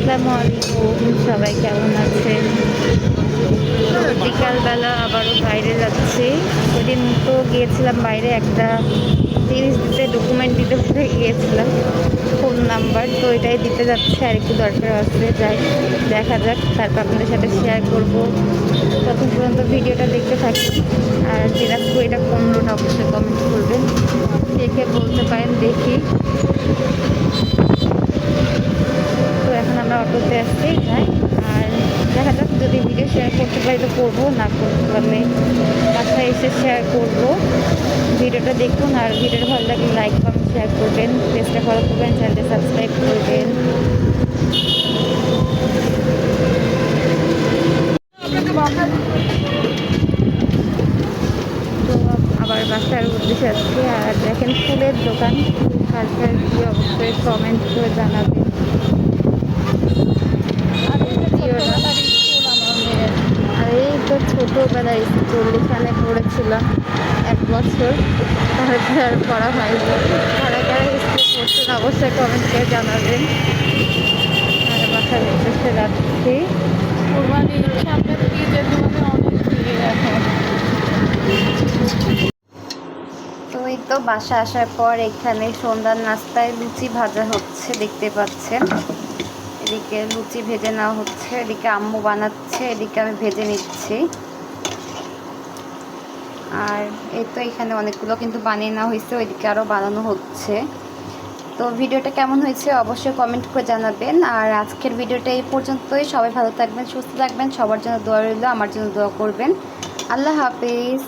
আসসালামু আলাইকুম, সবাই কেমন আছেন? তো বিকালবেলা আবারও বাইরে যাচ্ছি। ওইদিন তো গিয়েছিলাম বাইরে, একটা জিনিস দিতে, ডকুমেন্ট দিতে ভুলে গিয়েছিলাম, ফোন নাম্বার। তো এটাই দিতে যাচ্ছে, আর একটু দরকার আছে, যাই দেখা যাক। তারপর আপনাদের সাথে শেয়ার করব। তখন পর্যন্ত ভিডিওটা দেখতে থাকি। আর দিনাজপুর এটা কোন রোড অবশ্যই কমেন্ট করবেন, দেখে বলতে পারেন। দেখি, তো এখন আমরা অটোতে আসছি, যাই। আর দেখা যাক, যদি ভিডিও শেয়ার করতে পারি তো করবো, না করতে পারলে বাসায় এসে শেয়ার করব। ভিডিওটা দেখুন, আর ভিডিওটা ভালো লাগলে লাইক কমেন্ট শেয়ার করবেন, পেজটা ফলো করবেন, চ্যানেলটা সাবস্ক্রাইব করবেন। তো আবার বাসার উদ্দেশ্যে আসছি। আর দেখেন ফুলের দোকান, কার কার কি অবশ্যই কমেন্ট করে জানাবেন। আর এই তো ছোটোবেলার স্কুল, এখানে পড়েছিলাম 1 বছর, তারপরে আর পড়া হয়নি। কারা কারা স্কুলে পড়ছেন অবশ্যই কমেন্ট করে জানাবেন। আর বাসার উদ্দেশ্যে যাচ্ছি। তো এই তো বাসা আসার পর এখানে সন্ধ্যার নাস্তায় লুচি ভাজা হচ্ছে, দেখতে পাচ্ছেন। এদিকে লুচি ভেজে নেওয়া হচ্ছে, এদিকে আম্মু বানাচ্ছে, এদিকে আমি ভেজে নিচ্ছি। আর এই তো এখানে অনেকগুলো কিন্তু বানিয়ে নেওয়া হয়েছে, ওইদিকে আরও বানানো হচ্ছে। তো ভিডিওটা কেমন হয়েছে অবশ্যই কমেন্ট করে জানাবেন। আর আজকের ভিডিওটা এই পর্যন্তই। সবাই ভালো থাকবেন, সুস্থ থাকবেন, সবার জন্য দোয়া রইল, আমার জন্য দোয়া করবেন। আল্লাহ হাফিজ।